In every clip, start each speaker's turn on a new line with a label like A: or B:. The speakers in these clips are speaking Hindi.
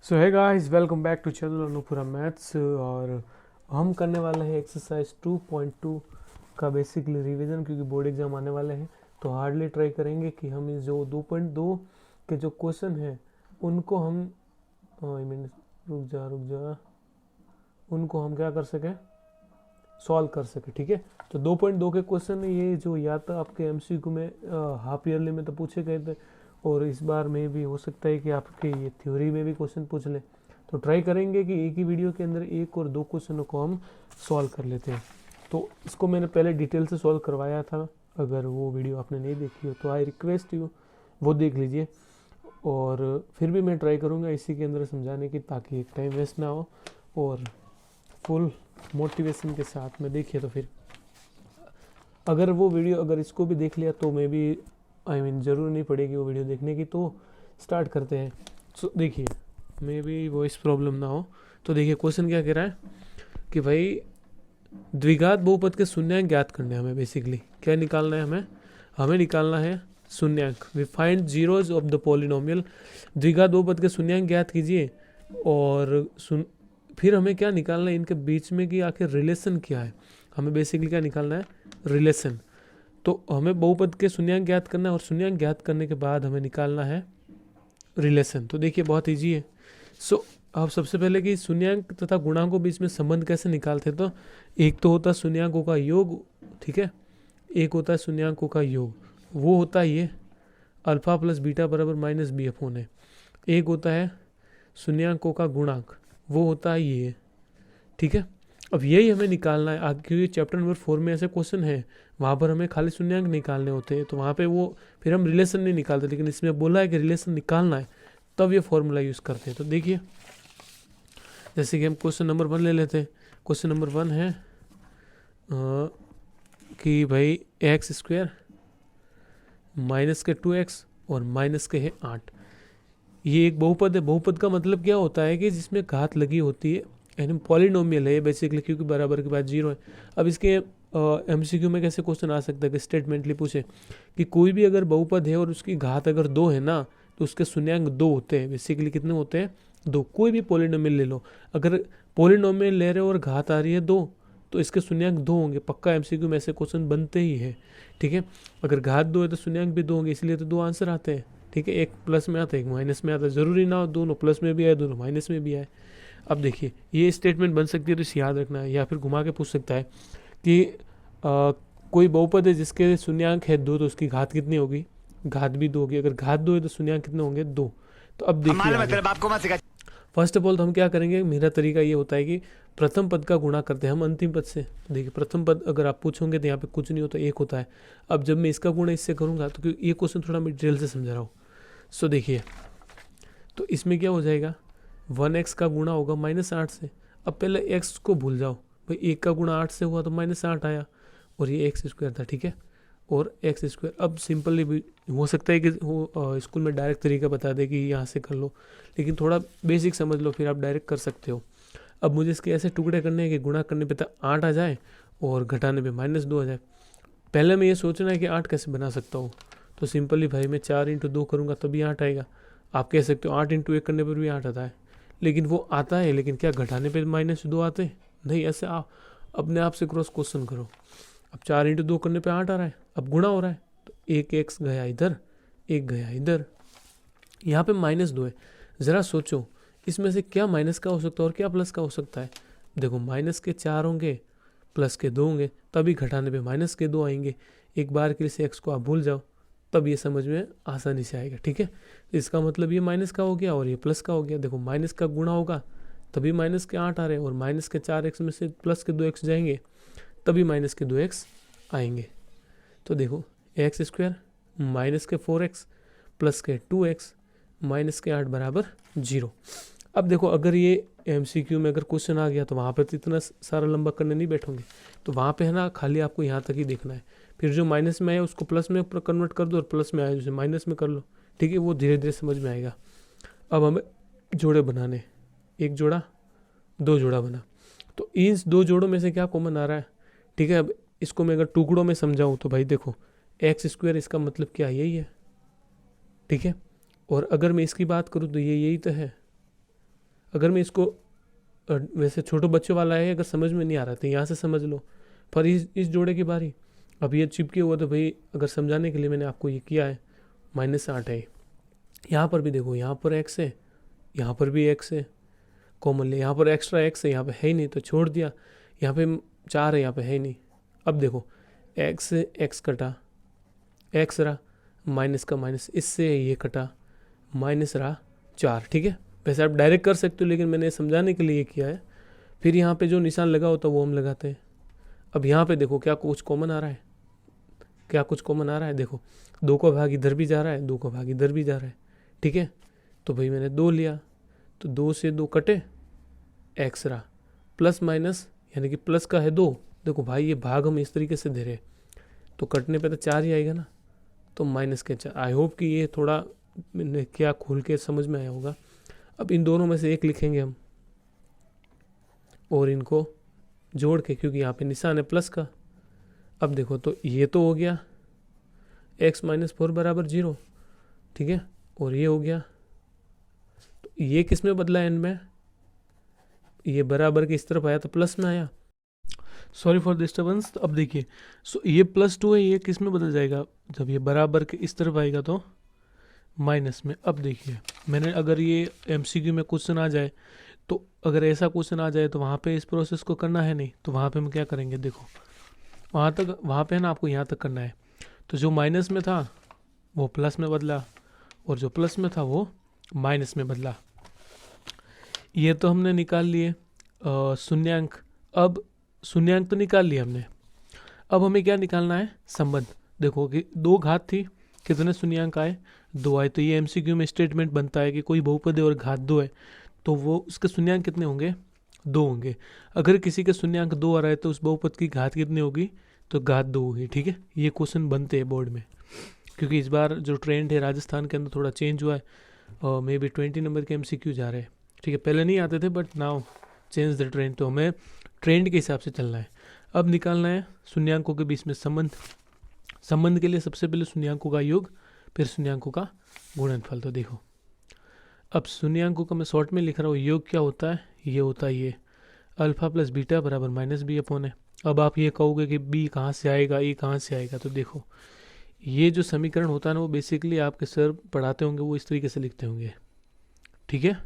A: So hi guys, welcome back to channel Anupura maths. और हम करने वाले हैं एक्सरसाइज 2.2 का बेसिकली रिवीजन, क्योंकि बोर्ड एग्जाम आने वाले हैं। तो हार्डली ट्राई करेंगे कि हम इस जो 2.2 के जो क्वेश्चन हैं उनको हम आई मीन रुक जा उनको हम क्या कर सकें, सॉल्व कर सके। ठीक है, तो 2.2 के क्वेश्चन ये जो या तो आपके एमसीक्यू में हाफ ईयरली में तो पूछे गए थे, और इस बार में भी हो सकता है कि आपके ये थ्योरी में भी क्वेश्चन पूछ ले। तो ट्राई करेंगे कि एक ही वीडियो के अंदर एक और दो क्वेश्चनों को हम सॉल्व कर लेते हैं। तो इसको मैंने पहले डिटेल से सॉल्व करवाया था, अगर वो वीडियो आपने नहीं देखी हो तो आई रिक्वेस्ट यू वो देख लीजिए। और फिर भी मैं ट्राई करूँगा इसी के अंदर समझाने की, ताकि टाइम वेस्ट ना हो और फुल मोटिवेशन के साथ में देखिए। तो फिर अगर वो वीडियो अगर इसको भी देख लिया तो मैं भी ज़रूर नहीं पड़ेगी वो वीडियो देखने की। तो स्टार्ट करते हैं। सो देखिए, मे भी वॉइस प्रॉब्लम ना हो। तो देखिए क्वेश्चन क्या कह रहा है कि भाई द्विघात बहुपद के शून्यांक ज्ञात करने हैं। हमें बेसिकली क्या निकालना है, हमें निकालना है शून्यांक। We find zeros of the polynomial. द्विघात बहुपद के शून्यांक ज्ञात कीजिए, और फिर हमें क्या निकालना है, इनके बीच में कि आखिर रिलेशन क्या है। हमें बेसिकली क्या निकालना है, रिलेशन। तो हमें बहुपद के शून्यांक ज्ञात करना है, और शून्यांक ज्ञात करने के बाद हमें निकालना है रिलेशन। तो देखिए बहुत इजी है। सो अब सबसे पहले कि शून्यांक तथा गुणांकों के बीच में संबंध कैसे निकालते हैं। तो एक तो होता है शून्यांकों का योग, ठीक है, एक होता है शून्यांकों का योग, वो होता है ये अल्फा प्लस बीटा बराबर माइनस बी अपॉन है। एक होता है शून्यांकों का गुणांक, वो होता है ये, ठीक है। अब यही हमें निकालना है आगे, क्योंकि चैप्टर नंबर 4 में ऐसे क्वेश्चन हैं, वहाँ पर हमें खाली शून्यांक निकालने होते हैं। तो वहाँ पे वो फिर हम रिलेशन नहीं निकालते, लेकिन इसमें बोला है कि रिलेशन निकालना है, तब ये फॉर्मूला यूज़ करते हैं। तो देखिए, जैसे कि हम क्वेश्चन नंबर 1 ले लेते हैं। क्वेश्चन नंबर 1 है कि भाई एक्स स्क्वायर माइनस के 2x और माइनस के है 8, ये एक बहुपद है। बहुपद का मतलब क्या होता है कि जिसमें घात लगी होती है, यानी पॉलिनोमियल है बेसिकली, क्योंकि बराबर के बाद जीरो है। अब इसके एमसीक्यू में कैसे क्वेश्चन आ सकता है कि स्टेटमेंटली पूछे कि कोई भी अगर बहुपद है और उसकी घात अगर 2 है ना, तो उसके शून्यांक 2 होते हैं। बेसिकली कितने होते हैं, 2। कोई भी पॉलिनोमियल ले लो, अगर पॉलिनोमियल ले रहे हो और घात आ रही है 2, तो इसके शून्यांक 2 होंगे। पक्का एमसीक्यू में ऐसे क्वेश्चन बनते ही है, ठीक है। अगर घात 2 है तो शून्यांक भी 2 होंगे, इसलिए तो 2 आंसर आते हैं, ठीक है। एक प्लस में आता है, एक माइनस में आता है। ज़रूरी ना हो दोनों प्लस में भी आए दोनों माइनस में भी आए। अब देखिए ये स्टेटमेंट बन सकती है, तो इसे याद रखना है। या फिर घुमा के पूछ सकता है कि कोई बहुपद है जिसके शून्यांक है 2, तो उसकी घात कितनी होगी, घात भी 2 होगी। अगर घात 2 है तो शून्यांक कितने होंगे, 2। तो अब देखिए आगे फर्स्ट ऑफ ऑल तो हम क्या करेंगे, मेरा तरीका ये होता है कि प्रथम पद का गुणा करते हैं हम अंतिम पद से। देखिए प्रथम पद अगर आप पूछोगे तो यहाँ पे कुछ नहीं होता, एक होता है। अब जब मैं इसका गुणा इससे करूँगा, तो क्योंकि ये क्वेश्चन थोड़ा मैं डिटेल से समझा रहा हूँ। सो देखिए, तो इसमें क्या हो जाएगा, 1x का गुणा होगा -8 से। अब पहले x को भूल जाओ भाई, 1 का गुणा 8 से हुआ तो -8 आया, और ये एक्स स्क्वायर था, ठीक है। और एक्स स्क्वायर, अब सिंपली भी हो सकता है कि वो स्कूल में डायरेक्ट तरीका बता दे कि यहाँ से कर लो, लेकिन थोड़ा बेसिक समझ लो, फिर आप डायरेक्ट कर सकते हो। अब मुझे इसके ऐसे टुकड़े करने हैं कि गुणा करने पे तो 8 आ जाए और घटाने पे -2 आ जाए। पहले मैं ये सोचना है कि 8 कैसे बना सकता हूँ, तो सिंपली भाई मैं 4 × 2 करूँगा तभी 8 आएगा। आप कह सकते हो 8 × 1 करने पर भी 8 आता है, लेकिन वो आता है, लेकिन क्या घटाने पे -2 आते हैं? नहीं। ऐसे आप अपने आप से क्रॉस क्वेश्चन करो। अब 4 × 2 करने पे 8 आ रहा है, अब गुणा हो रहा है, तो एक एक्स गया इधर, एक गया इधर, यहाँ पे -2 है। ज़रा सोचो इसमें से क्या माइनस का हो सकता है और क्या प्लस का हो सकता है। देखो माइनस के 4 होंगे, प्लस के 2 होंगे, तभी घटाने पे -2 आएंगे। एक बार के लिए से एक्स को आप भूल जाओ, तब ये समझ में आसानी से आएगा, ठीक है। इसका मतलब ये माइनस का हो गया और ये प्लस का हो गया। देखो माइनस का गुणा होगा तभी -8 आ रहे हैं, और -4x में से प्लस के 2x जाएंगे तभी -2x आएंगे। तो देखो एक्स स्क्वायर -4x प्लस के 2x -8 बराबर 0। अब देखो अगर ये एमसीक्यू में अगर क्वेश्चन आ गया, तो वहाँ पर तो इतना सारा लंबा करने नहीं बैठोगे, तो वहाँ पे है ना खाली आपको यहाँ तक ही देखना है। फिर जो माइनस में आया उसको प्लस में कन्वर्ट कर दो, और प्लस में आया जैसे माइनस में कर लो, ठीक है। वो धीरे धीरे समझ में आएगा। अब हमें जोड़े बनाने, एक जोड़ा, दो जोड़ा बना, तो इन 2 जोड़ों में से क्या कॉमन आ रहा है, ठीक है। अब इसको मैं अगर टुकड़ों में समझाऊं तो भाई देखो एक्स स्क्वायर, इसका मतलब क्या, यही है, ठीक है। और अगर मैं इसकी बात करूं तो ये यही तो है, अगर मैं इसको वैसे छोटे बच्चों वाला है, अगर समझ में नहीं आ रहा तो यहाँ से समझ लो, पर इस जोड़े की बारी। अब ये चिपके हुआ तो भाई अगर समझाने के लिए मैंने आपको ये किया है, -8 है। यहाँ पर भी देखो, यहाँ पर x है, यहाँ पर भी x है कॉमन ले, यहाँ पर एक्स्ट्रा x है, यहाँ पे है ही नहीं तो छोड़ दिया। यहाँ पे 4 है, यहाँ पे है ही नहीं। अब देखो x कटा, x रहा, माइनस का माइनस, इससे ये कटा, माइनस रहा 4। ठीक है, वैसे आप डायरेक्ट कर सकते हो, लेकिन मैंने समझाने के लिए ये किया है। फिर यहाँ पे जो निशान लगा होता है वो हम लगाते हैं। अब यहाँ पे देखो क्या कुछ कॉमन आ रहा है, क्या कुछ कॉमन आ रहा है। देखो 2 का भाग इधर भी जा रहा है, 2 का भाग इधर भी जा रहा है। ठीक है, तो भाई मैंने 2 लिया, तो 2 से 2 कटे, x रहा, प्लस माइनस यानी कि प्लस का है 2। देखो भाई ये भाग हम इस तरीके से दे रहे, तो कटने पे तो 4 ही आएगा ना, तो माइनस के 4। आई होप कि ये थोड़ा मैंने क्या खोल के समझ में आया होगा। अब इन दोनों में से एक लिखेंगे हम, और इनको जोड़ के, क्योंकि यहाँ पे निशान है प्लस का। अब देखो तो ये तो हो गया x - 4 बराबर 0। ठीक है, और ये हो गया, तो ये किस में बदला n में, ये बराबर के इस तरफ आया तो प्लस में आया। Sorry for disturbance. तो अब देखिए, सो ये +2 है, ये किस में बदल जाएगा, जब ये बराबर के इस तरफ आएगा तो माइनस में। अब देखिए मैंने, अगर ये MCQ में क्वेश्चन आ जाए, तो अगर ऐसा क्वेश्चन आ जाए तो वहाँ पे इस प्रोसेस को करना है नहीं, तो वहाँ पे हम क्या करेंगे, देखो वहाँ तक, वहाँ पे है ना आपको यहाँ तक करना है। तो जो माइनस में था वो प्लस में बदला, और जो प्लस में था वो माइनस में बदला। ये तो हमने निकाल लिए शून्यांक। अब शून्यांक तो निकाल लिया हमने, अब हमें क्या निकालना है, संबंध। देखो कि 2 घात थी, कितने शून्यांक आए, 2 आए। तो ये MCQ में स्टेटमेंट बनता है कि कोई बहुपद है और घात 2 है, तो वो उसके शून्यांक कितने होंगे, 2 होंगे। अगर किसी के शून्यांक 2 आ रहा है तो उस बहुपद की घात कितनी होगी, तो घात 2 होगी। ठीक है, ये क्वेश्चन बनते हैं बोर्ड में, क्योंकि इस बार जो ट्रेंड है राजस्थान के अंदर थोड़ा चेंज हुआ है, और मे बी 20 नंबर के MCQ जा रहे हैं। ठीक है, पहले नहीं आते थे, but now change the trend, तो हमें ट्रेंड के हिसाब से चलना है। अब निकालना है शून्यांकों के बीच में संबंध। संबंध के लिए सबसे पहले शून्यांकों का योग, फिर शून्यांकों का गुणनफल। तो देखो अब शून्यांकों का मैं शॉर्ट में लिख रहा हूँ, योग क्या होता है, ये होता है ये अल्फा प्लस बीटा बराबर -b/। अब आप ये कहोगे कि b कहाँ से आएगा, ए कहाँ से आएगा, तो देखो ये जो समीकरण होता है ना, वो बेसिकली आपके सर पढ़ाते होंगे, वो इस तरीके से लिखते होंगे। ठीक है,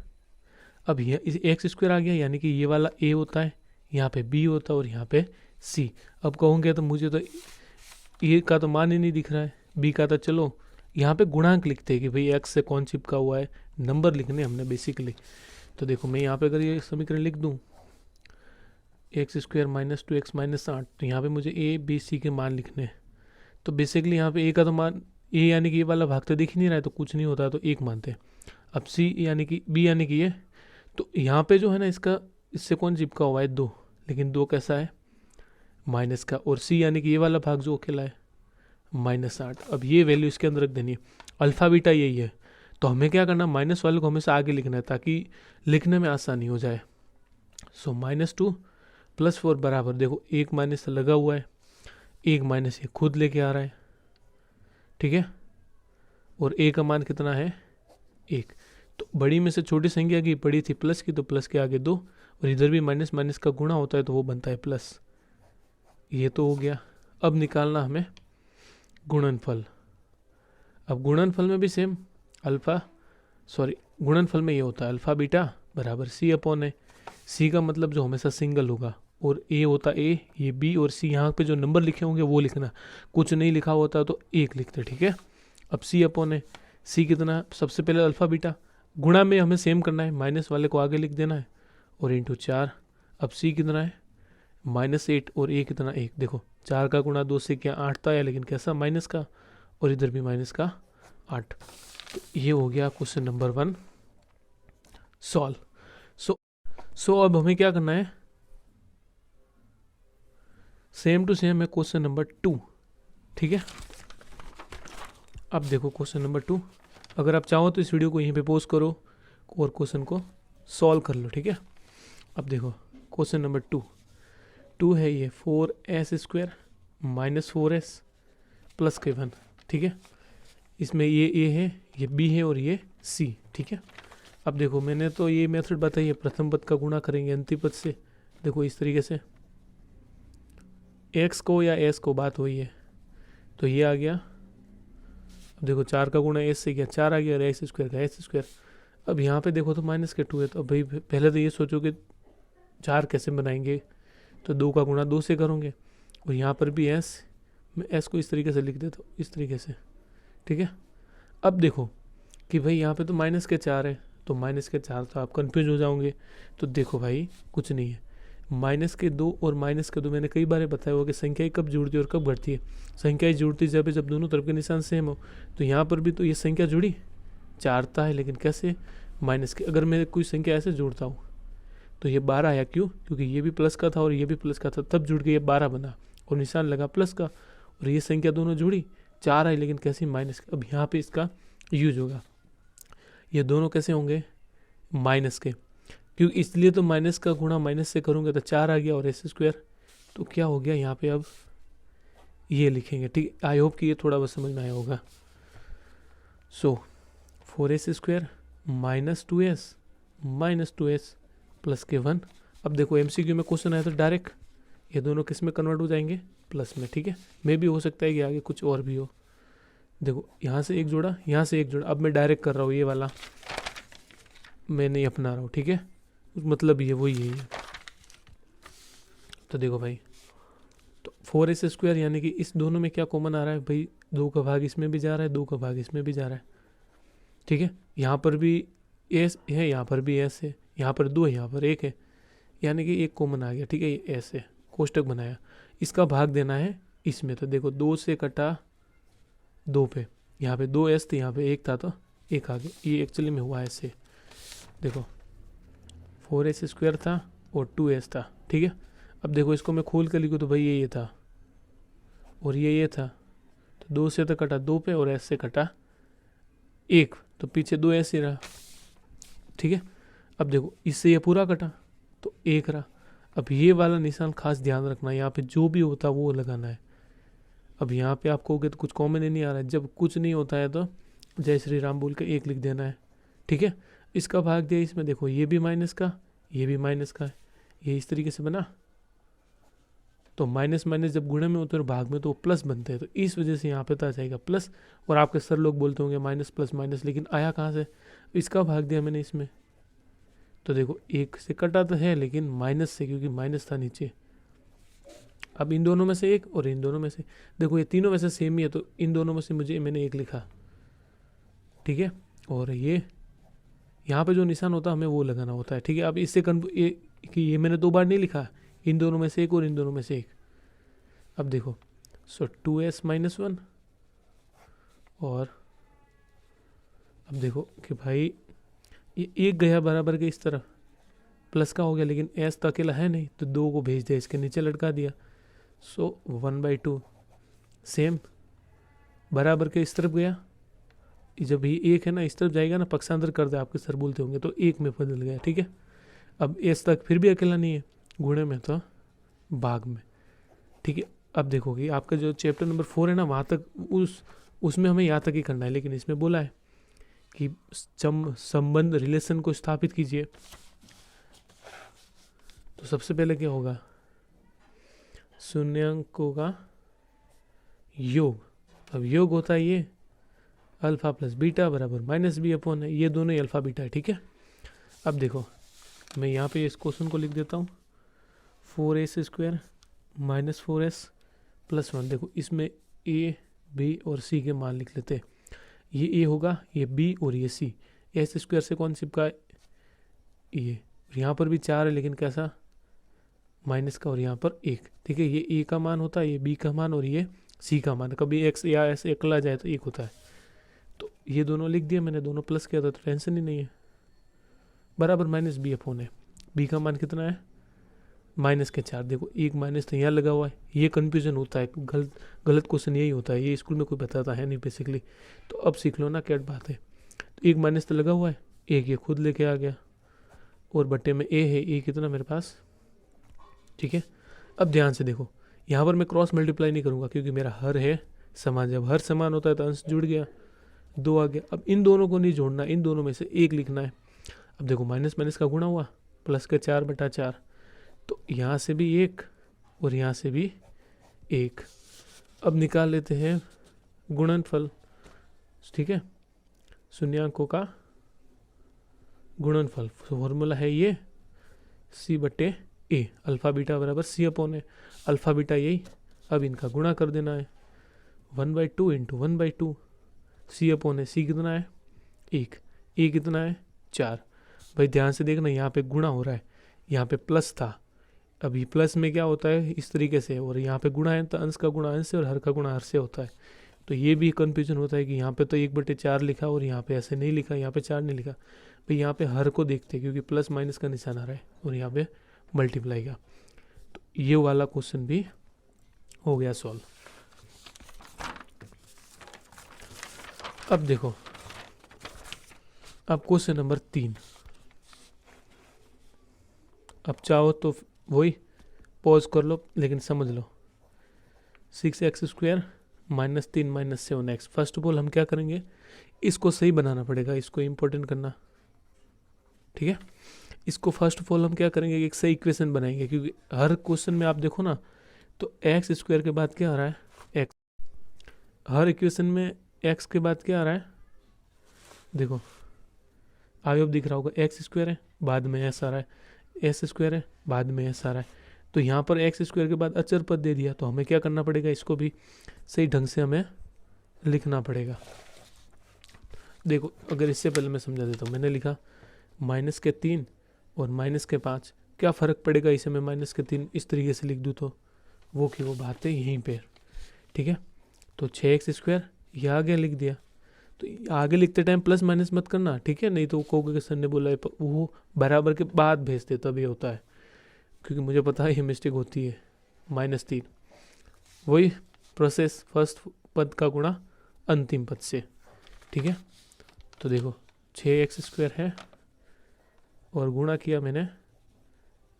A: अब ये x² आ गया, यानी कि ये वाला a होता है, यहाँ पे b होता है, और यहाँ पे c। अब कहोगे तो मुझे तो a का तो मान ही नहीं दिख रहा है, b का तो चलो यहाँ पे गुणांक लिखते हैं कि भाई x से कौन चिपका हुआ है, नंबर लिखने हमने बेसिकली। तो देखो मैं यहाँ पे अगर ये समीकरण लिख दूँ, x² - 2x - 8, तो यहाँ पे मुझे a b c के मान लिखने हैं। तो बेसिकली यहाँ पे a का तो मान, a यानी कि ये वाला भाग तो दिख ही नहीं रहा है, तो कुछ नहीं होता, तो 1 मानते हैं। अब c यानी कि b यानी कि ये, तो यहाँ पे जो है ना इसका, इससे कौन चिपका हुआ है, 2, लेकिन 2 कैसा है, माइनस का। और c यानी कि ये वाला भाग जो अकेला है, -8। अब ये वैल्यू इसके अंदर रख देनी है, अल्फा बीटा यही है। तो हमें क्या करना, माइनस वाले को हमेशा आगे लिखना है, ताकि लिखने में आसानी हो जाए। सो -2 + 4 बराबर, देखो 1 माइनस लगा हुआ है, 1 माइनस ये खुद लेके आ रहा है। ठीक है, और a का मान कितना है, 1। तो बड़ी में से छोटी संख्या की बड़ी थी प्लस की, तो प्लस के आगे 2, और इधर भी माइनस माइनस का गुणा होता है, तो वो बनता है प्लस। ये तो हो गया। अब निकालना हमें गुणनफल। अब गुणनफल में भी सेम गुणनफल में ये होता है अल्फा बीटा बराबर c/a। c का मतलब जो हमेशा सिंगल होगा, और a होता a, ये b और c, यहाँ पे जो नंबर लिखे होंगे वो लिखना, कुछ नहीं लिखा होता तो 1 लिखते। ठीक है, अब c/a, c कितना, सबसे पहले अल्फा बीटा, गुणा में हमें सेम करना है, माइनस वाले को आगे लिख देना है, और इंटू 4। अब c कितना है, -8, और a कितना, 1। देखो 4 का गुणा 2 से क्या 8 था, लेकिन कैसा, माइनस का, और इधर भी माइनस का 8। तो ये हो गया क्वेश्चन नंबर 1 सॉल्व। सो अब हमें क्या करना है, सेम टू सेम है क्वेश्चन नंबर 2। ठीक है, अब देखो क्वेश्चन नंबर 2, अगर आप चाहो तो इस वीडियो को यहीं पे पॉज करो और क्वेश्चन को सॉल्व कर लो। ठीक है, अब देखो क्वेश्चन नंबर 2 है ये 4s² - 4s प्लस के 1। ठीक है, इसमें ये a है, ये b है, और ये c। ठीक है, अब देखो मैंने तो ये मेथड बताई है, प्रथम पद का गुणा करेंगे अंतिम पद से। देखो इस तरीके से एक्स को या एस को बात हुई है तो ये आ गया। अब देखो 4 का गुणा एस से किया 4 आ गया, और एक्स स्क्वायर का एस स्क्वायर। अब यहाँ पे देखो तो माइनस के 2 है, तो अब भाई पहले तो ये सोचो कि 4 कैसे बनाएंगे, तो 2 का गुणा 2 से करोगे। और यहाँ पर भी एस, मैं एस को इस तरीके से लिख देता हूँ, इस तरीके से, ठीक है। अब देखो कि भाई यहाँ पे तो माइनस के 4 है, तो माइनस के 4 तो आप कन्फ्यूज हो जाओगे। तो देखो भाई कुछ नहीं है, माइनस के 2 और माइनस के 2 मैंने कई बार बताया हुआ कि संख्याएं कब जुड़ती है और कब घटती है। संख्याएं जुड़ती जब दोनों तरफ के निशान सेम हो। तो यहाँ पर भी तो ये संख्या जुड़ी 4 था है, लेकिन कैसे, माइनस के। अगर मैं कोई संख्या ऐसे जोड़ता हूँ तो ये 12 आया, क्यों, क्योंकि ये भी प्लस का था और ये भी प्लस का था, तब जुड़ के ये 12 बना और निशान लगा प्लस का। और ये संख्या दोनों जुड़ी 4 आई, लेकिन कैसे, माइनस का। अब यहाँ पे इसका यूज होगा, ये दोनों कैसे होंगे, माइनस के, क्योंकि इसलिए तो माइनस का गुणा माइनस से करूँगा तो 4 आ गया और एस स्क्वायर। तो क्या हो गया यहाँ पे, अब ये लिखेंगे, ठीक। आई होप कि ये थोड़ा बहुत समझ में आया होगा। सो 4s square minus 2s plus के 1। अब देखो एमसीक्यू में क्वेश्चन आया तो डायरेक्ट ये दोनों किस में कन्वर्ट हो जाएंगे, प्लस में, ठीक है। मे भी हो सकता है कि आगे कुछ और भी हो। देखो यहाँ से एक जोड़ा, यहाँ से एक जोड़ा। अब मैं डायरेक्ट कर रहा हूँ, ये वाला मैं नहीं अपना रहा हूँ, ठीक है। मतलब ये वही है ये। तो देखो भाई, तो 4s स्क्वायर यानी कि इस दोनों में क्या कॉमन आ रहा है भाई, 2 का भाग इसमें भी जा रहा है, 2 का भाग इसमें भी जा रहा है, ठीक है। यहाँ पर भी एस है, यहाँ पर भी एस है, यहाँ पर 2 है, यहाँ पर 1 है, यानी कि एक कॉमन आ गया, ठीक है। ये एस है, कोष्टक बनाया, इसका भाग देना है इसमें। तो देखो 2 से कटा 2 पे, यहाँ पे 2s थे, यहाँ पे 1 था तो 1 आ गया। ये एक्चुअली में हुआ ऐसे, देखो 4s स्क्वायर था और 2s था, ठीक है। अब देखो इसको मैं खोल कर लिखूँ तो भाई ये था और ये था, तो 2 से तो कटा 2 पे और s से कटा 1, तो पीछे 2s ही रहा, ठीक है। अब देखो इससे ये पूरा कटा तो 1 रहा। अब ये वाला निशान खास ध्यान रखना, यहाँ पे जो भी होता वो लगाना है। अब यहाँ पे आपको कहोगे तो कुछ कॉमन ही नहीं आ रहा है, जब कुछ नहीं होता है तो जय श्री राम बोल के 1 लिख देना है, ठीक है। इसका भाग दिया इसमें, देखो ये भी माइनस का, ये भी माइनस का है, ये इस तरीके से बना। तो माइनस माइनस जब गुणे में होते हैं और भाग में तो वो प्लस बनते हैं, तो इस वजह से यहाँ पे तो आ जाएगा प्लस। और आपके सर लोग बोलते होंगे माइनस प्लस माइनस, लेकिन आया कहाँ से, इसका भाग दिया मैंने इसमें। तो देखो 1 से कटा तो है लेकिन माइनस से, क्योंकि माइनस था नीचे। अब इन दोनों में से 1 और इन दोनों में से, देखो ये तीनों में से सेम ही है, तो इन दोनों में से मैंने 1 लिखा, ठीक है। और ये यहाँ पे जो निशान होता है हमें वो लगाना होता है, ठीक है। अब इससे कि ये मैंने 2 बार नहीं लिखा, इन दोनों में से 1 और इन दोनों में से 1। अब देखो 2s माइनस 1, और अब देखो कि भाई ये 1 गया बराबर के इस तरफ, प्लस का हो गया, लेकिन s तो अकेला है नहीं, तो 2 को भेज दिया, इसके नीचे लटका दिया। 1/2 सेम बराबर के इस तरफ गया, जब ये 1 है ना इस तरफ जाएगा ना, पक्षांतर कर दे आपके सर बोलते होंगे, तो 1 में बदल गया, ठीक है। अब s तक फिर भी अकेला नहीं है, गुणे में तो भाग में, ठीक है। अब देखोगे आपका जो चैप्टर नंबर 4 है ना, वहाँ तक उसमें हमें यहाँ तक ही करना है, लेकिन इसमें बोला है कि संबंध रिलेशन को स्थापित कीजिए। तो सबसे पहले क्या होगा, शून्यांकों का योग। अब योग होता है ये अल्फा प्लस बीटा बराबर माइनस बी अपॉन है, ये दोनों ही अल्फा बीटा है, ठीक है। अब देखो मैं यहाँ पे इस क्वेश्चन को लिख देता हूँ, 4s square minus 4s plus 1। देखो इसमें a b और c के मान लिख लेते हैं। ये a होगा, ये b और ये c। s स्क्वायर से कौन चिपका, ये यहाँ पर भी 4 है, लेकिन कैसा, माइनस का, और यहाँ पर 1, ठीक है। ये a का मान होता है, ये b का मान और ये c का मान। कभी x या ऐसे अकेला जाए तो 1 होता है। तो ये दोनों लिख दिया मैंने, दोनों प्लस किया था, तो टेंशन ही नहीं है। बराबर माइनस बी अपॉन है, बी का मान कितना है, माइनस के 4। देखो 1 माइनस तो यहाँ लगा हुआ है, ये कन्फ्यूजन होता है, गलत क्वेश्चन यही होता है, ये स्कूल में कोई बताता है नहीं बेसिकली। तो अब सीख लो ना क्या बात है। तो 1 माइनस तो लगा हुआ है, 1 ये खुद लेके आ गया, और बट्टे में a है, a कितना मेरे पास, ठीक है। अब ध्यान से देखो, यहाँ पर मैं क्रॉस मल्टीप्लाई नहीं करूँगा, क्योंकि मेरा हर है समान। जब हर समान होता है तो अंश जुड़ गया, 2 आ गया। अब इन दोनों को नहीं जोड़ना, इन दोनों में से 1 लिखना है। अब देखो माइनस माइनस का गुणा हुआ, प्लस के 4/4, तो यहाँ से भी 1 और यहाँ से भी 1। अब निकाल लेते हैं गुणनफल, ठीक है, शून्यांकों का गुणनफल। फॉर्मूला है ये C/A, अल्फा बीटा बराबर C/A, अल्फा बीटा यही। अब इनका गुणा कर देना है, 1/2 इंटू 1/2, C/C कितना है 1, A कितना है 4। भाई ध्यान से देखना, यहाँ पे गुणा हो रहा है, यहाँ पे प्लस था, अभी प्लस में क्या होता है इस तरीके से, और यहाँ पे गुणा है तो अंश का गुणा अंश से और हर का गुणा हर से होता है। तो ये भी कन्फ्यूजन होता है कि यहाँ पे तो 1/4 लिखा और यहाँ पे ऐसे नहीं लिखा, यहाँ पे 4 नहीं लिखा। भाई यहाँ पे हर को देखते हैं क्योंकि प्लस माइनस का निशान आ रहा है और यहाँ पे मल्टीप्लाई का। तो ये वाला क्वेश्चन भी हो गया सॉल्व। अब देखो, अब क्वेश्चन नंबर 3। अब चाहो तो वही पॉज कर लो लेकिन समझ लो। 6x² -3 -7x। First of all हम क्या करेंगे, इसको सही बनाना पड़ेगा, इसको इम्पोर्टेंट करना, ठीक है। इसको फर्स्ट ऑफ ऑल हम क्या करेंगे, एक सही इक्वेशन बनाएंगे, क्योंकि हर क्वेश्चन में आप देखो ना तो x² के बाद क्या आ रहा है x, हर इक्वेशन में x के बाद क्या आ रहा है, देखो आयोग दिख रहा होगा, x² है बाद में s आ रहा है, s² है बाद में s आ रहा है। तो यहाँ पर x² के बाद अचर पद दे दिया, तो हमें क्या करना पड़ेगा, इसको भी सही ढंग से हमें लिखना पड़ेगा। देखो अगर इससे पहले मैं समझा देता हूँ, मैंने लिखा -3 और -5, क्या फ़र्क पड़ेगा इसे मैं -3 इस तरीके से लिख दूँ तो वो की वो बात है यहीं पे, ठीक है। तो 6x² ये आगे लिख दिया, तो आगे लिखते टाइम प्लस माइनस मत करना, ठीक है, नहीं तो कहोगे कि सर ने बोला है वो बराबर के बाद भेजते तब ये होता है, क्योंकि मुझे पता है ये मिस्टेक होती है। -3 वही प्रोसेस, फर्स्ट पद का गुणा अंतिम पद से, ठीक है। तो देखो 6x² है और गुणा किया मैंने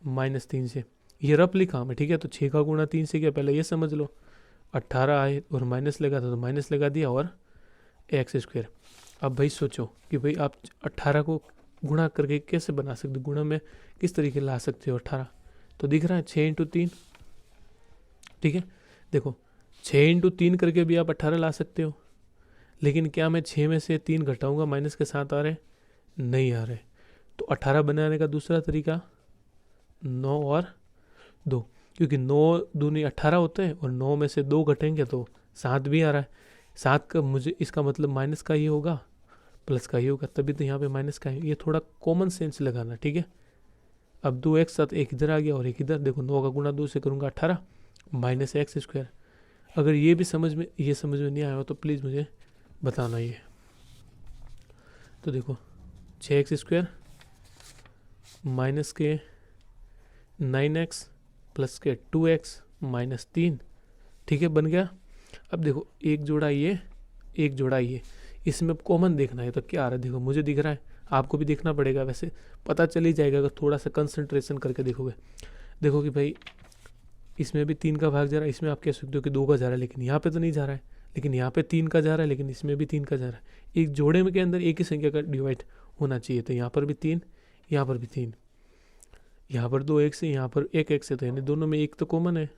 A: -3 से, ये रफ लिखा मैं, ठीक है। तो 6 का गुणा 3 से क्या, पहले ये समझ लो, 18 आए और माइनस लगा था तो माइनस लगा दिया और x²। अब भाई सोचो कि भाई आप 18 को गुणा करके कैसे बना सकते, गुणा में किस तरीके ला सकते हो 18, तो दिख रहा है 6 × 3, ठीक है। देखो 6 × 3 करके भी आप 18 ला सकते हो, लेकिन क्या मैं 6 में से 3 घटाऊंगा माइनस के साथ आ रहे, नहीं आ रहे। तो 18 बनाने का दूसरा तरीका 9 और 2, क्योंकि 9 दूनी 18 होते हैं और 9 में से 2 घटेंगे तो 7 भी आ रहा है। 7 का मुझे इसका मतलब माइनस का ही होगा प्लस का ही होगा, तभी तो यहाँ पे माइनस का है। ये थोड़ा कॉमन सेंस लगाना, ठीक है। अब 2x साथ एक इधर आ गया और एक इधर, देखो 9 का गुणा 2 से करूँगा 18 -x²। अगर ये भी समझ में नहीं आया हो तो प्लीज़ मुझे बताना ये। तो देखो 6x² माइनस के 9x प्लस के 2x -3, ठीक है, बन गया। अब देखो एक जोड़ा ये, एक जोड़ा ये, इसमें कॉमन देखना है तो क्या आ रहा है, देखो मुझे दिख रहा है, आपको भी देखना पड़ेगा, वैसे पता चल ही जाएगा अगर थोड़ा सा कंसंट्रेशन करके देखोगे। देखो कि भाई इसमें भी 3 का भाग जा रहा है, इसमें आप कह सकते हो कि 2 का जा रहा है, लेकिन यहाँ पे तो नहीं जा रहा है, लेकिन यहाँ पे 3 का जा रहा है, लेकिन इसमें भी 3 का जा रहा है। एक जोड़े में के अंदर एक ही संख्या का डिवाइड होना चाहिए, तो यहाँ पर भी 3, यहाँ पर भी 3, यहाँ पर 2 x से, यहाँ पर 1 x से, तो यानी दोनों में एक तो कॉमन है।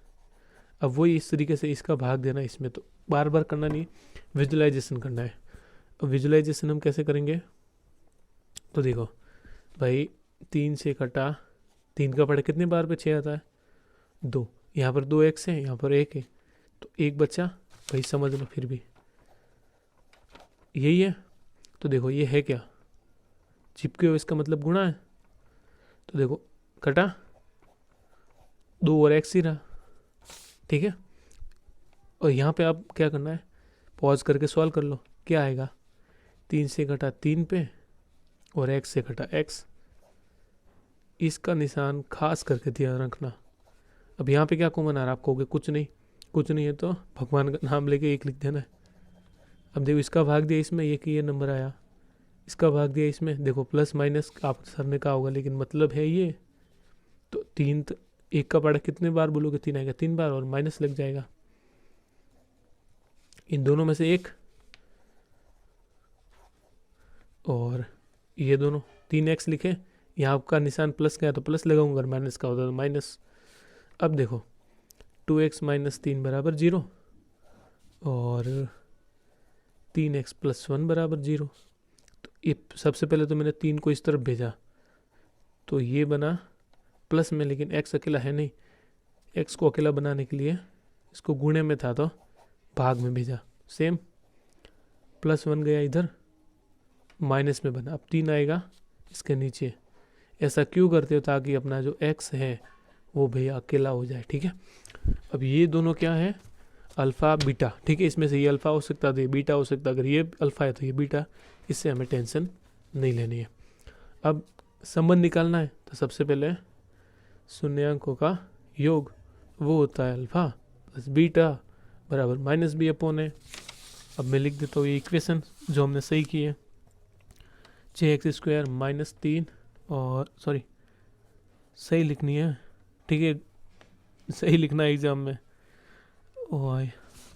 A: अब वही इस तरीके से इसका भाग देना, इसमें तो बार बार करना नहीं, विजुलाइजेशन करना है। अब विजुलाइजेशन हम कैसे करेंगे, तो देखो भाई 3 से कटा 3 का पढ़े कितने बार पे 6 आता है 2, यहाँ पर 2x है, यहाँ पर 1 है, तो 1 बचा, भाई समझ लो फिर भी यही है। तो देखो ये है क्या, चिपके हो, इसका मतलब गुणा है। तो देखो कटा 2 और x ही रहा, ठीक है। और यहाँ पे आप क्या करना है, पॉज करके सॉल्व कर लो, क्या आएगा, 3 से घटा 3 पे और x से घटा x, इसका निशान खास करके ध्यान रखना। अब यहाँ पे क्या कॉमन आ रहा है, आप कहोगे कुछ नहीं, कुछ नहीं है तो भगवान का नाम लेके 1 लिख देना है। अब देखो इसका भाग दिया इसमें, ये नंबर आया, इसका भाग दिया इसमें, देखो प्लस माइनस आप सर ने कहा होगा, लेकिन मतलब है ये, तो 3 1 का पढ़ा कितने बार बोलोगे, 3 आएगा 3 बार और माइनस लग जाएगा, इन दोनों में से एक, और ये दोनों 3x लिखे, यहाँ का निशान प्लस का है तो प्लस लगाऊंगा, अगर माइनस का होता तो माइनस। अब देखो 2x माइनस 3 बराबर 0 और 3x प्लस 1 बराबर 0। तो ये सबसे पहले तो मैंने 3 को इस तरफ भेजा तो ये बना प्लस में, लेकिन x अकेला है नहीं, x को अकेला बनाने के लिए इसको गुणे में था तो भाग में भेजा। सेम +1 गया इधर, माइनस में बना, अब 3 आएगा इसके नीचे। ऐसा क्यों करते हो? ताकि अपना जो x है वो भैया अकेला हो जाए। ठीक है, अब ये दोनों क्या है? Alpha beta. ठीक है, इसमें से ये अल्फ़ा हो सकता है, ये बीटा हो सकता है। अगर ये अल्फ़ा है तो ये बीटा, इससे हमें टेंशन नहीं लेनी है। अब संबंध निकालना है तो सबसे पहले शून्यांकों का योग वो होता है अल्फ़ा प्लस बीटा बराबर माइनस बी अपॉन है। अब मैं लिख देता हूँ ये इक्वेशन जो हमने सही की है, 6x² माइनस 3 और सॉरी सही लिखनी है। ठीक है, सही लिखना है एग्जाम में। और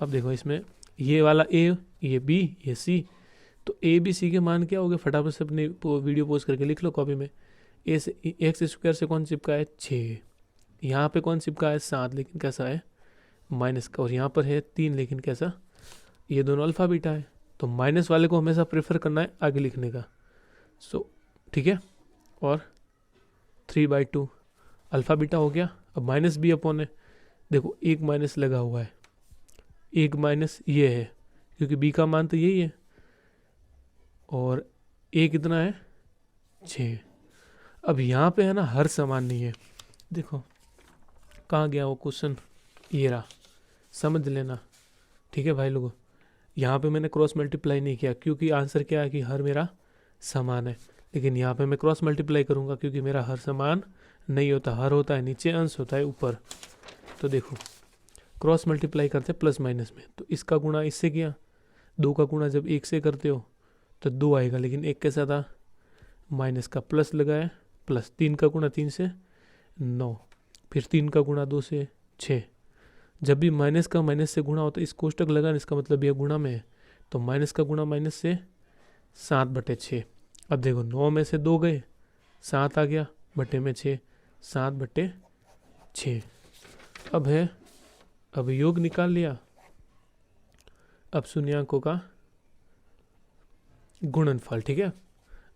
A: अब देखो इसमें ये वाला a, ये b, ये c, तो a b c के मान क्या हो गए? फटाफट से अपनी वीडियो पोस्ट करके लिख लो कॉपी में। a से x² से कौन चिपका है? 6। यहाँ पे कौन चिपका है? 7, लेकिन कैसा है? माइनस का। और यहाँ पर है 3, लेकिन कैसा? ये दोनों अल्फ़ा बीटा है, तो माइनस वाले को हमेशा प्रेफर करना है आगे लिखने का। सो ठीक है, और 3/2 अल्फ़ा बीटा हो गया। अब माइनस बी अपॉन है, देखो एक माइनस लगा हुआ है, एक माइनस ये है क्योंकि बी का मान तो यही है, और ए कितना है? 6। अब यहाँ पे है ना हर समान नहीं है। देखो कहाँ गया वो क्वेश्चन, ये रहा, समझ लेना। ठीक है भाई लोगों, यहाँ पे मैंने क्रॉस मल्टीप्लाई नहीं किया क्योंकि आंसर क्या है कि हर मेरा समान है, लेकिन यहाँ पे मैं क्रॉस मल्टीप्लाई करूँगा क्योंकि मेरा हर समान नहीं होता, हर होता है नीचे, अंश होता है ऊपर। तो देखो क्रॉस मल्टीप्लाई करते हैं प्लस माइनस में, तो इसका गुणा इससे किया, 2 का गुणा जब 1 से करते हो तो 2 आएगा, लेकिन 1 कैसा था? माइनस का, प्लस लगाए प्लस, 3 का गुणा 3 से 9, फिर 3 का गुणा 2 से 6। जब भी माइनस का माइनस से गुणा होता है इस कोष्टक लगाना, इसका मतलब यह गुणा में है, तो माइनस का गुणा माइनस से 7/6। अब देखो 9 में से 2 गए, 7 आ गया, बटे में 6, 7/6। अब है, अब योग निकाल लिया। अब शून्यांकों का गुणनफल। ठीक है,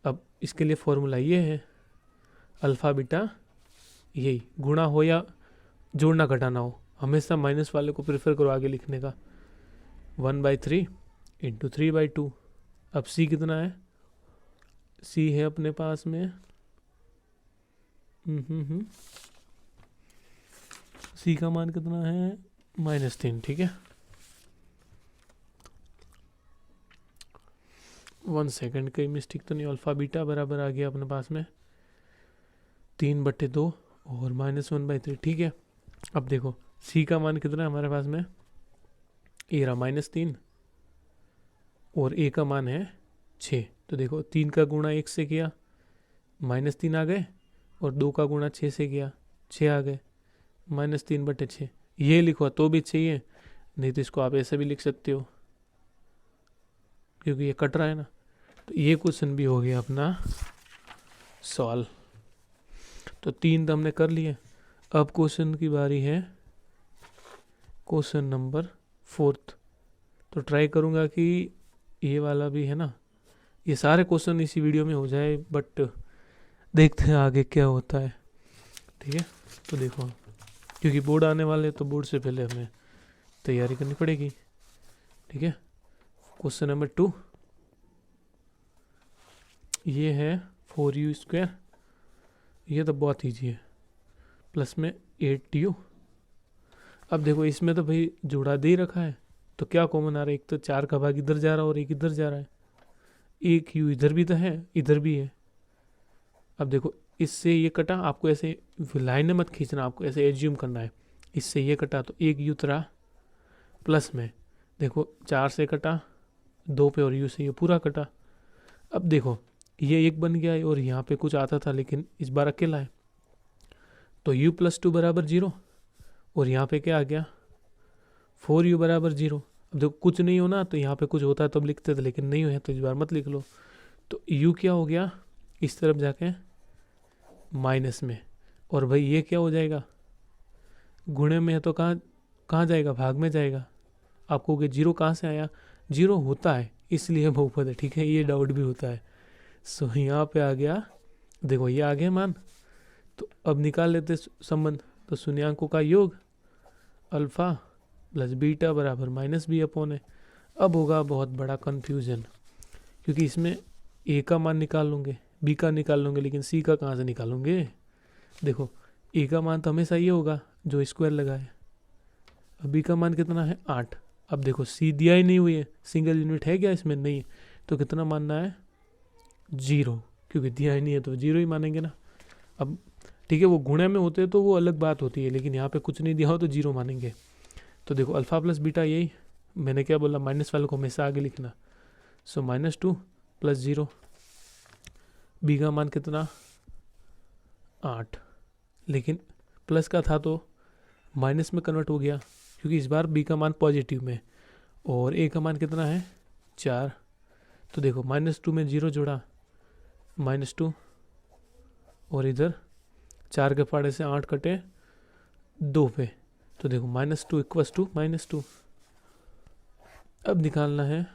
A: अब इसके लिए फॉर्मूला ये है, अल्फ़ा बीटा, यही गुणा हो या जोड़ना घटाना हो, हमेशा माइनस वाले को प्रेफर करो आगे लिखने का। 1/3 इंटू 3/2। अब सी कितना है? सी है अपने पास में सी का मान कितना है? -3। ठीक है, 1 सेकेंड, कहीं मिस्टेक तो नहीं? अल्फ़ा बीटा बराबर आ गया अपने पास में 3/2 और -1/3। ठीक है, अब देखो सी का मान कितना है हमारे पास में? ए रहा -3 और ए का मान है 6। तो देखो 3 का गुणा 1 से किया, -3 आ गए, और 2 का गुणा 6 से किया, 6 आ गए, -3/6। ये लिखो तो भी चाहिए, नहीं तो इसको आप ऐसे भी लिख सकते हो क्योंकि ये कट रहा है ना। तो ये क्वेश्चन भी हो गया अपना सॉल्व। तो 3 तो हमने कर लिए। अब क्वेश्चन की बारी है क्वेश्चन नंबर 4। तो ट्राई करूँगा कि ये वाला भी है ना, ये सारे क्वेश्चन इसी वीडियो में हो जाए, बट देखते हैं आगे क्या होता है। ठीक है, तो देखो क्योंकि बोर्ड आने वाले, तो बोर्ड से पहले हमें तैयारी करनी पड़ेगी। ठीक है, क्वेश्चन नंबर 2 ये है 4u², ये तो बहुत ईजी है, प्लस में 8u। अब देखो इसमें तो भाई जोड़ा दे ही रखा है, तो क्या कॉमन आ रहा है? एक तो 4 का भाग इधर जा रहा है और एक इधर जा रहा है, एक u इधर भी तो है, इधर भी है। अब देखो इससे ये कटा, आपको ऐसे लाइन मत खींचना, आपको ऐसे एज्यूम करना है। इससे ये कटा तो एक u तरह प्लस में, देखो 4 से कटा 2 पे, और u से ये पूरा कटा। अब देखो ये 1 बन गया है और यहाँ पे कुछ आता था, लेकिन इस बार अकेला है, तो u + 2 बराबर 0, और यहाँ पे क्या आ गया? 4u बराबर 0। अब देखो कुछ नहीं होना तो यहाँ पे कुछ होता है तब लिखते थे, लेकिन नहीं है तो इस बार मत लिख लो। तो u क्या हो गया? इस तरफ जाके माइनस में, और भाई ये क्या हो जाएगा, गुणे में है तो कहाँ कहाँ जाएगा, भाग में जाएगा। आपको कि जीरो कहाँ से आया, जीरो होता है इसलिए बहुपद है, ठीक है, ये डाउट भी होता है। सो यहाँ पे आ गया, देखो ये आ गया मान। तो अब निकाल लेते संबंध, तो शून्यांकों का योग अल्फा प्लस बीटा बराबर माइनस बी अपॉन है। अब होगा बहुत बड़ा कन्फ्यूजन, क्योंकि इसमें ए का मान निकाल लूँगे, बी का निकाल लूँगे, लेकिन सी का कहाँ से निकालूंगे। देखो ए का मान तो हमेशा ये होगा जो स्क्वायर लगा है, अब बी का मान कितना है 8। अब देखो सी दिया ही नहीं हुई है, सिंगल यूनिट है क्या इसमें, नहीं है, तो कितना मानना है 0, क्योंकि दिया ही नहीं है तो 0 ही मानेंगे ना। अब ठीक है, वो गुणे में होते तो वो अलग बात होती है, लेकिन यहाँ पे कुछ नहीं दिया हो तो 0 मानेंगे। तो देखो अल्फा प्लस बीटा, यही मैंने क्या बोला, माइनस वाले को हमेशा आगे लिखना। सो -2 प्लस 0, बी का मान कितना 8, लेकिन प्लस का था तो माइनस में कन्वर्ट हो गया, क्योंकि इस बार बी का मान पॉजिटिव में, और ए का मान कितना है 4। तो देखो -2 में 0 जोड़ा, -2, और इधर 4 के फाड़े से 8 कटे 2 पे, तो देखो -2 इक्वस टू -2। अब निकालना है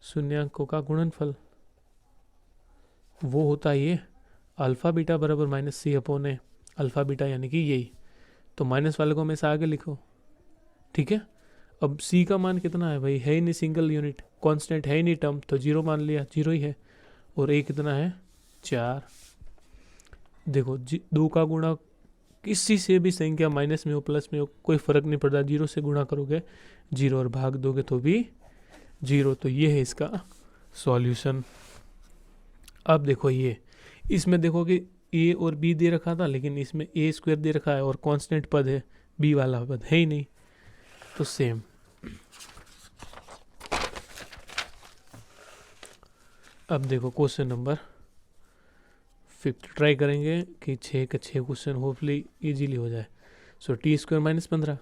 A: शून्यांकों का गुणनफल, वो होता है ये अल्फा बीटा बराबर माइनस सी अपॉन ए, अल्फा बीटा यानी कि यही, तो माइनस वाले को हमेशा आगे लिखो, ठीक है। अब सी का मान कितना है भाई, है ही नहीं सिंगल यूनिट, कांस्टेंट है ही नहीं टर्म, तो 0 मान लिया, 0 ही है, और ए कितना है 4। देखो 2 का गुणा किसी से भी संख्या माइनस में हो प्लस में हो कोई फर्क नहीं पड़ता, 0 से गुणा करोगे 0 और भाग दोगे तो भी 0, तो ये है इसका सॉल्यूशन। अब देखो ये, इसमें देखो कि ए और बी दे रखा था, लेकिन इसमें ए स्क्वायर दे रखा है और कांस्टेंट पद है, बी वाला पद है ही नहीं, तो सेम। अब देखो क्वेश्चन नंबर 5 ट्राई करेंगे कि 6 के 6 क्वेश्चन होपफुली इजीली हो जाए। So T square -15